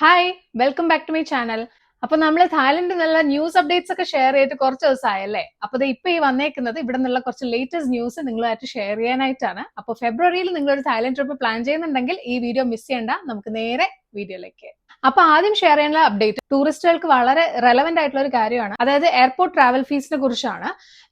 Hi welcome back to my channel. അപ്പൊ നമ്മൾ തായ്ലൻഡിൽ നിന്നുള്ള ന്യൂസ് അപ്ഡേറ്റ്സ് ഒക്കെ ഷെയർ ചെയ്തിട്ട് കുറച്ച് ദിവസമായല്ലേ. അപ്പൊ ഇപ്പൊ ഈ വന്നേക്കുന്നത് ഇവിടെ നിന്നുള്ള കുറച്ച് ലേറ്റസ്റ്റ് ന്യൂസ് നിങ്ങളുമായിട്ട് ഷെയർ ചെയ്യാനായിട്ടാണ്. അപ്പൊ ഫെബ്രുവരിയിൽ നിങ്ങളൊരു തായ്ലൻഡ് ട്രിപ്പ് പ്ലാൻ ചെയ്യുന്നുണ്ടെങ്കിൽ ഈ വീഡിയോ മിസ് ചെയ്യണ്ട. നമുക്ക് നേരെ വീഡിയോയിലേക്ക്. അപ്പൊ ആദ്യം ഷെയർ ചെയ്യാനുള്ള അപ്ഡേറ്റ് ടൂറിസ്റ്റുകൾക്ക് വളരെ റെലവെന്റ് ആയിട്ടുള്ള ഒരു കാര്യമാണ്. അതായത് എയർപോർട്ട് ട്രാവൽ ഫീസിനെ കുറിച്ചാണ്.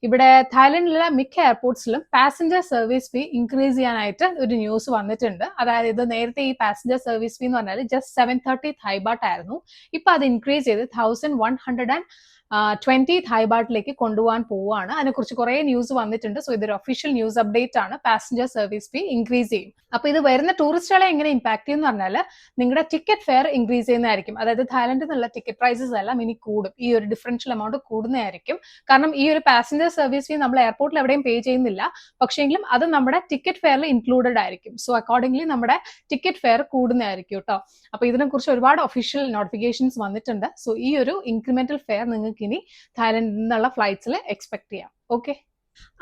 ഇവിടെ തായ്ലൻഡിലെ മിക്ക എയർപോർട്ട്സിലും പാസഞ്ചർ സർവീസ് ഫീ ഇൻക്രീസ് ചെയ്യാനായിട്ട് ഒരു ന്യൂസ് വന്നിട്ടുണ്ട്. അതായത് ഇത് നേരത്തെ ഈ പാസഞ്ചർ സർവീസ് ഫീ എന്ന് പറഞ്ഞാൽ ജസ്റ്റ് 730 Thai baht ആയിരുന്നു. ഇപ്പൊ അത് ഇൻക്രീസ് ചെയ്ത് 1120 Thai baht കൊണ്ടുപോകാൻ പോവുകയാണ്. അതിനെക്കുറിച്ച് കുറെ ന്യൂസ് വന്നിട്ടുണ്ട്. സോ ഇതൊരു ഒഫീഷ്യൽ ന്യൂസ് അപ്ഡേറ്റ് ആണ്. പാസഞ്ചർ സർവീസ് ഫീ ഇൻക്രീസ് ചെയ്യും. അപ്പൊ ഇത് വരുന്ന ടൂറിസ്റ്റുകളെ എങ്ങനെ ഇമ്പാക്ട് ചെയ്യും എന്ന് പറഞ്ഞാൽ നിങ്ങളുടെ ടിക്കറ്റ് ഫെയർ ഇൻക്രീസ് ചെയ്യുന്നതായിരിക്കും. അതായത് തായ്ലൻഡിൽ നിന്നുള്ള ടിക്കറ്റ് പ്രൈസസ് എല്ലാം ഇനി കൂടും. ഈ ഒരു ഡിഫറൻഷ്യൽ എമൗണ്ട് കൂടുന്നതായിരിക്കും. കാരണം ഈ ഒരു പാസഞ്ചർ സർവീസ് ഫീ നമ്മൾ എയർപോർട്ടിൽ എവിടെയും പേ ചെയ്യുന്നില്ല. പക്ഷെങ്കിലും അത് നമ്മുടെ ടിക്കറ്റ് ഫെയറിൽ ഇൻക്ലൂഡഡ് ആയിരിക്കും. സോ അക്കോർഡിംഗ്ലി നമ്മുടെ ടിക്കറ്റ് ഫെയർ കൂടുന്നതായിരിക്കും കേട്ടോ. അപ്പൊ ഇതിനെക്കുറിച്ച് ഒരുപാട് ഒഫീഷ്യൽ നോട്ടിഫിക്കേഷൻസ് വന്നിട്ടുണ്ട്. സോ ഈ ഒരു ഇൻക്രിമെന്റൽ ഫെയർ നിങ്ങൾക്ക് ഇനി തായ്ലൻഡിൽ നിന്നുള്ള ഫ്ലൈറ്റ്സിൽ എക്സ്പെക്ട് ചെയ്യാം. ഓക്കെ,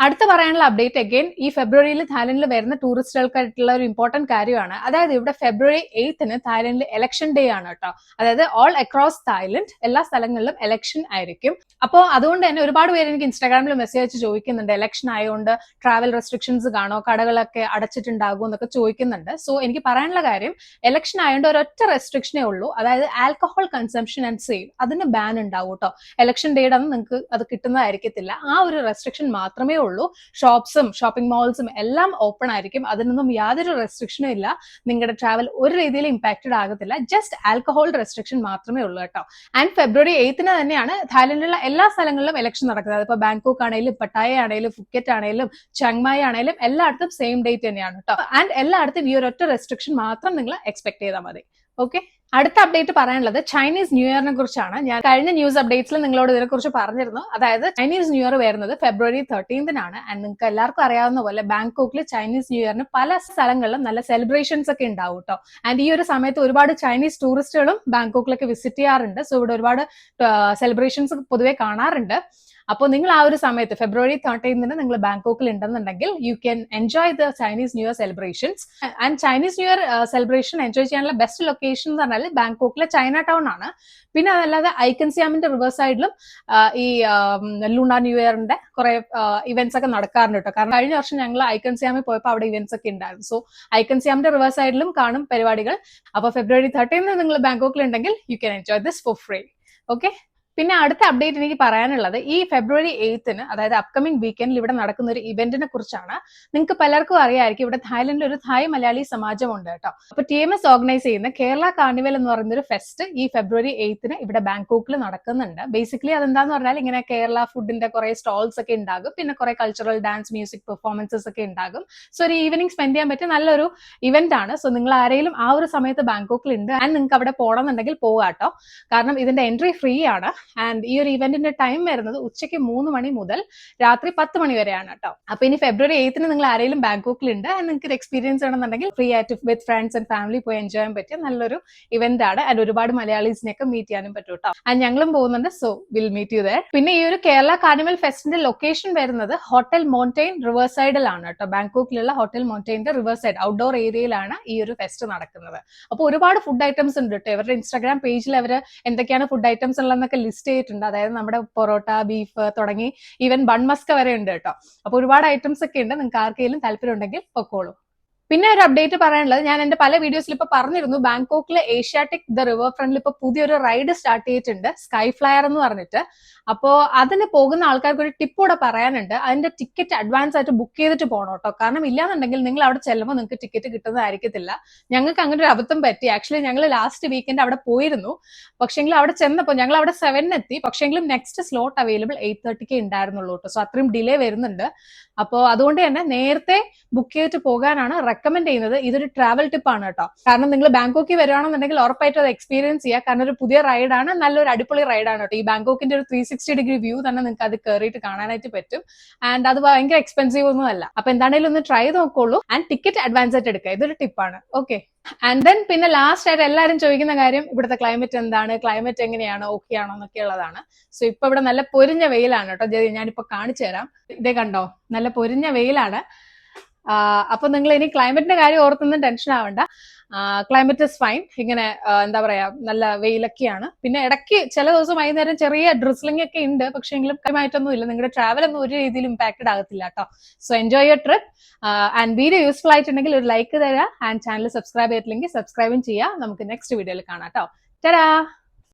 അടുത്ത പറയാനുള്ള അപ്ഡേറ്റ് അഗൈൻ ഈ ഫെബ്രുവരിയിൽ തായ്ലൻഡിൽ വരുന്ന ടൂറിസ്റ്റുകൾക്കായിട്ടുള്ള ഒരു ഇമ്പോർട്ടന്റ് കാര്യമാണ്. അതായത് ഇവിടെ ഫെബ്രുവരി 8 തായ്ലൻഡിൽ ഇലക്ഷൻ ഡേ ആണ് കേട്ടോ. അതായത് ഓൾ അക്രോസ് തായ്ലൻഡ് എല്ലാ സ്ഥലങ്ങളിലും ഇലക്ഷൻ ആയിരിക്കും. അപ്പോൾ അതുകൊണ്ട് തന്നെ ഒരുപാട് പേര് എനിക്ക് ഇൻസ്റ്റാഗ്രാമിൽ മെസ്സേജ് അയച്ച് ചോദിക്കുന്നുണ്ട്, ഇലക്ഷൻ ആയതുകൊണ്ട് ട്രാവൽ റെസ്ട്രിക്ഷൻസ് കാണോ, കടകളൊക്കെ അടച്ചിട്ടുണ്ടാകും എന്നൊക്കെ ചോദിക്കുന്നുണ്ട്. സോ എനിക്ക് പറയാനുള്ള കാര്യം, ഇലക്ഷൻ ആയതുകൊണ്ട് ഒരൊറ്റ റെസ്ട്രിക്ഷനേ ഉള്ളൂ. അതായത് ആൽക്കഹോൾ കൺസംഷൻ ആൻഡ് സെയിൽ അതിന് ബാൻ ഉണ്ടാവും കേട്ടോ. ഇലക്ഷൻ ഡേയുടെ അന്ന് നിങ്ങൾക്ക് അത് കിട്ടുന്നതായിരിക്കത്തില്ല. ആ ഒരു റെസ്ട്രിക്ഷൻ മാത്രമേ ഉള്ളൂ. ഷോപ്സും ഷോപ്പിംഗ് മാൾസും എല്ലാം ഓപ്പൺ ആയിരിക്കും. അതിനൊന്നും യാതൊരു റെസ്ട്രിക്ഷനും ഇല്ല. നിങ്ങളുടെ ട്രാവൽ ഒരു രീതിയിൽ ഇമ്പാക്റ്റഡ് ആകത്തില്ല. ജസ്റ്റ് ആൽക്കഹോൾ റെസ്ട്രിക്ഷൻ മാത്രമേ ഉള്ളൂ കേട്ടോ. ആൻഡ് ഫെബ്രുവരി 8 തന്നെയാണ് തായ്ലൻഡിലുള്ള എല്ലാ സ്ഥലങ്ങളിലും ഇലക്ഷൻ നടക്കുന്നത്. അതിപ്പോ ബാങ്കോക്ക് ആണെങ്കിലും പട്ടായ ആണെങ്കിലും ഫുക്കറ്റ് ആണെങ്കിലും ചങ്മായി ആണെങ്കിലും എല്ലായിടത്തും സെയിം ഡേറ്റ് തന്നെയാണ് കേട്ടോ. ആൻഡ് എല്ലായിടത്തും ഈ ഒരൊറ്റ റെസ്ട്രിക്ഷൻ മാത്രം നിങ്ങൾ എക്സ്പെക്ട് ചെയ്താൽ മതി. ഓക്കെ, അടുത്ത അപ്ഡേറ്റ് പറയാനുള്ളത് ചൈനീസ് ന്യൂ ഇയറിനെ കുറിച്ചാണ്. ഞാൻ കഴിഞ്ഞ ന്യൂസ് അപ്ഡേറ്റ്സിൽ നിങ്ങളോട് ഇതിനെ കുറിച്ച് പറഞ്ഞിരുന്നു. അതായത് ചൈനീസ് ന്യൂ ഇയർ വരുന്നത് ഫെബ്രുവരി 13 ആൻഡ് നിങ്ങൾക്ക് എല്ലാവർക്കും അറിയാവുന്ന പോലെ ബാങ്കോക്കിൽ ചൈനീസ് ന്യൂ ഇയറിന് പല സ്ഥലങ്ങളിലും നല്ല സെലിബ്രേഷൻസ് ഒക്കെ ഉണ്ടാവും കേട്ടോ. ആൻഡ് ഈ ഒരു സമയത്ത് ഒരുപാട് ചൈനീസ് ടൂറിസ്റ്റുകളും ബാങ്കോക്കിലൊക്കെ വിസിറ്റ് ചെയ്യാറുണ്ട്. സോ ഇവിടെ ഒരുപാട് സെലിബ്രേഷൻസ് പൊതുവെ കാണാറുണ്ട്. അപ്പോൾ നിങ്ങൾ ആ ഒരു സമയത്ത് ഫെബ്രുവരി 13 നിങ്ങൾ ബാങ്കോക്കിൽ ഉണ്ടെന്നുണ്ടെങ്കിൽ you can enjoy the Chinese new year celebrations. And Chinese new year celebration enjoy ചെയ്യാനുള്ള ബെസ്റ്റ് ലൊക്കേഷൻ എന്ന് പറഞ്ഞാൽ ബാങ്കോക്കിലെ ചൈന ടൗൺ ആണ്. പിന്നെ അതല്ലാതെ ഐക്കൺ സിയാമിന്റെ റിവർ സൈഡിലും ഈ ലൂണ ന്യൂ ഇയറിന്റെ കുറെ ഇവന്റ്സ് ഒക്കെ നടക്കാറുണ്ട് കേട്ടോ. കാരണം കഴിഞ്ഞ വർഷം ഞങ്ങൾ ഐക്കൺ സിയാമിൽ പോയപ്പോൾ അവിടെ ഇവന്റ്സ് ഒക്കെ ഉണ്ടായിരുന്നു. സോ ഐക്കൺ സിയാമിന്റെ റിവർ സൈഡിലും കാണും പരിപാടികൾ. അപ്പൊ ഫെബ്രുവരി 13 നിങ്ങൾ ബാങ്കോക്കിൽ ഉണ്ടെങ്കിൽ you can enjoy this four free. Okay, പിന്നെ അടുത്ത അപ്ഡേറ്റ് എനിക്ക് പറയാനുള്ളത് ഈ ഫെബ്രുവരി 8 അതായത് അപ്കമിംഗ് വീക്കെൻഡിൽ ഇവിടെ നടക്കുന്ന ഒരു ഇവന്റിനെ കുറിച്ചാണ്. നിങ്ങൾക്ക് പലർക്കും അറിയാമായിരിക്കും ഇവിടെ തായ്ലൻഡിൽ ഒരു തായ് മലയാളി സമാജം ഉണ്ട് കേട്ടോ. അപ്പൊ TMS ഓർഗനൈസ് ചെയ്യുന്ന കേരള കാർണിവൽ എന്ന് പറയുന്ന ഒരു ഫെസ്റ്റ് ഈ ഫെബ്രുവരി 8 ഇവിടെ ബാങ്കോക്കിൽ നടക്കുന്നുണ്ട്. ബേസിക്കലി അതെന്താന്ന് പറഞ്ഞാൽ ഇങ്ങനെ കേരള ഫുഡിന്റെ കുറെ സ്റ്റോൾസ് ഒക്കെ ഉണ്ടാകും. പിന്നെ കുറെ കൾച്ചറൽ ഡാൻസ് മ്യൂസിക് പെർഫോമൻസസ് ഒക്കെ ഉണ്ടാകും. സോ ഒരു ഈവനിങ് സ്പെൻഡ് ചെയ്യാൻ പറ്റിയ നല്ലൊരു ഇവന്റ് ആണ്. സോ നിങ്ങൾ ആരെങ്കിലും ആ ഒരു സമയത്ത് ബാങ്കോക്കിൽ ഉണ്ട് ആൻഡ് നിങ്ങൾക്ക് അവിടെ പോകണമെന്നുണ്ടെങ്കിൽ പോകാട്ടോ. കാരണം ഇതിന്റെ എൻട്രി ഫ്രീ ആണ്. ആൻഡ് ഈ ഒരു ഇവന്റിന്റെ ടൈം വരുന്നത് ഉച്ചയ്ക്ക് 3 മണി മുതൽ രാത്രി 10 മണി വരെയാണ് കേട്ടോ. അപ്പൊ ഇനി ഫെബ്രുവരി 8 നിങ്ങൾ ആരെങ്കിലും ബാങ്കോക്കിൽ ഉണ്ട് ആൻഡ് നിങ്ങൾക്ക് ഒരു എക്സ്പീരിയൻസ് വേണമെന്നുണ്ടെങ്കിൽ ഫ്രീ ആയിട്ട് വിത്ത് ഫ്രണ്ട്സ് ആൻഡ് ഫാമിലി പോയി എൻജോയ് ചെയ്യാൻ പറ്റിയ നല്ലൊരു ഇവന്റ് ആണ്. ആൻഡ് ഒരുപാട് മലയാളീസിനെയൊക്കെ മീറ്റ് ചെയ്യാനും പറ്റും കേട്ടോ. ആൻഡ് ഞങ്ങളും പോകുന്നുണ്ട്. So will meet you there. പിന്നെ ഈ ഒരു കേരള കാർണിവൽ ഫെസ്റ്റിന്റെ ലൊക്കേഷൻ വരുന്നത് ഹോട്ടൽ മോണ്ടെയിൻ റിവർ സൈഡിലാണ് കേട്ടോ. ബാങ്കോക്കിലുള്ള ഹോട്ടൽ മോണ്ടെയിന്റെ റിവർ സൈഡ് ഔട്ട്ഡോർ ഏരിയയിലാണ് ഈ ഒരു ഫെസ്റ്റ് നടക്കുന്നത്. അപ്പൊ ഒരുപാട് ഫുഡ് ഐറ്റംസ് ഉണ്ട് കേട്ടോ. ഇവരുടെ ഇൻസ്റ്റാഗ്രാം പേജിൽ അവർ എന്തൊക്കെയാണ് ഫുഡ് ഐറ്റംസ് ഉള്ളതെന്നൊക്കെ ലിസ്റ്റ് ചെയ്തിട്ടുണ്ട്. അതായത് നമ്മുടെ പൊറോട്ട, ബീഫ് തുടങ്ങി ഈവൻ ബൺമസ്ക വരെ ഉണ്ട് കേട്ടോ. അപ്പൊ ഒരുപാട് ഐറ്റംസ് ഒക്കെ ഉണ്ട്. നിങ്ങൾക്ക് ആർക്കെങ്കിലും താല്പര്യം ഉണ്ടെങ്കിൽ പൊക്കോളൂ. പിന്നെ ഒരു അപ്ഡേറ്റ് പറയാനുള്ളത്, ഞാൻ എന്റെ പല വീഡിയോസിൽ ഇപ്പൊ പറഞ്ഞിരുന്നു, ബാങ്കോക്കിലെ ഏഷ്യാറ്റിക് ദ റിവർ ഫ്രണ്ടിൽ ഇപ്പൊ പുതിയൊരു റൈഡ് സ്റ്റാർട്ട് ചെയ്തിട്ടുണ്ട്, സ്കൈ ഫ്ലയർ എന്ന് പറഞ്ഞിട്ട്. അപ്പോ അതിന് പോകുന്ന ആൾക്കാർക്ക് ഒരു ടിപ്പ് കൂടെ പറയാനുണ്ട്. അതിന്റെ ടിക്കറ്റ് അഡ്വാൻസ് ആയിട്ട് ബുക്ക് ചെയ്തിട്ട് പോകണം കേട്ടോ. കാരണം ഇല്ലാന്നുണ്ടെങ്കിൽ നിങ്ങൾ അവിടെ ചെല്ലുമ്പോൾ നിങ്ങൾക്ക് ടിക്കറ്റ് കിട്ടുന്നതായിരിക്കത്തില്ല. ഞങ്ങൾക്ക് അങ്ങനെ ഒരു അബദ്ധം പറ്റി. ആക്ച്വലി ഞങ്ങൾ ലാസ്റ്റ് വീക്കെൻഡ് അവിടെ പോയിരുന്നു. പക്ഷെങ്കിൽ അവിടെ ചെന്നപ്പോൾ ഞങ്ങൾ അവിടെ 7 എത്തി. പക്ഷെങ്കിലും നെക്സ്റ്റ് സ്ലോട്ട് അവൈലബിൾ 8:30 ഉണ്ടായിരുന്നുള്ളൂ കേട്ടോ. സോ അത്രയും ഡിലേ വരുന്നുണ്ട്. അപ്പോൾ അതുകൊണ്ട് തന്നെ നേരത്തെ ബുക്ക് ചെയ്തിട്ട് പോകാനാണ് റെക്കമെൻഡ് ചെയ്യുന്നത്. ഇതൊരു ട്രാവൽ ടിപ്പ് ആണ് കേട്ടോ. കാരണം നിങ്ങൾ ബാങ്കോക്കിൽ വരുവാണെന്നുണ്ടെങ്കിൽ ഉറപ്പായിട്ടും അത് എക്സ്പീരിയൻസ് ചെയ്യുക. കാരണം ഒരു പുതിയ റൈഡാണ്, നല്ലൊരു അടിപൊളി റൈഡാണ് കേട്ടോ. ഈ ബാങ്കോക്കിന്റെ ഒരു 360 വ്യൂ തന്നെ നിങ്ങൾക്ക് അത് കയറിയിട്ട് കാണാനായിട്ട് പറ്റും. ആൻഡ് അത് ഭയങ്കര എക്സ്പെൻസീവ് ഒന്നും അല്ല. അപ്പൊ എന്താണെങ്കിലും ഒന്ന് ട്രൈ നോക്കുള്ളൂ. ആൻഡ് ടിക്കറ്റ് അഡ്വാൻസ് ആയിട്ട് എടുക്കുക. ഇതൊരു ടിപ്പാണ്. ഓക്കെ, ആൻഡ് ദെൻ പിന്നെ ലാസ്റ്റ് ആയിട്ട് എല്ലാവരും ചോദിക്കുന്ന കാര്യം ഇവിടുത്തെ ക്ലൈമറ്റ് എന്താണ്, ക്ലൈമറ്റ് എങ്ങനെയാണ്, ഓക്കെ ആണോ എന്നൊക്കെ ഉള്ളതാണ്. സോ ഇപ്പൊ ഇവിടെ നല്ല പൊരിഞ്ഞ വെയിലാണ് കേട്ടോ. ഞാനിപ്പോ കാണിച്ചു തരാം. ഇതേ കണ്ടോ, നല്ല പൊരിഞ്ഞ വെയിലാണ്. അപ്പൊ നിങ്ങൾ ഇനി ക്ലൈമറ്റിന്റെ കാര്യം ഓർത്തൊന്നും ടെൻഷൻ ആവണ്ട. Climate is fine. ഇങ്ങനെ എന്താ പറയാ, നല്ല വെയിലൊക്കെയാണ്. പിന്നെ ഇടയ്ക്ക് ചില ദിവസം വൈകുന്നേരം ചെറിയ ഡ്രിസ്ലിംഗ് ഒക്കെ ഉണ്ട്, പക്ഷെ എങ്കിലും കാര്യമായിട്ടൊന്നും ഇല്ല. നിങ്ങളുടെ ട്രാവൽ ഒന്നും ഒരു രീതിയിൽ ഇമ്പാക്റ്റഡ് ആകത്തില്ല കേട്ടോ. So enjoy your trip. And video useful ആയിട്ടുണ്ടെങ്കിൽ ഒരു ലൈക്ക് തരാം, ആൻഡ് ചാനൽ സബ്സ്ക്രൈബ് ചെയ്തിട്ടില്ലെങ്കിൽ സബ്സ്ക്രൈബും ചെയ്യാം. നമുക്ക് നെക്സ്റ്റ് വീഡിയോയിൽ കാണാം കേട്ടോ. ടാ.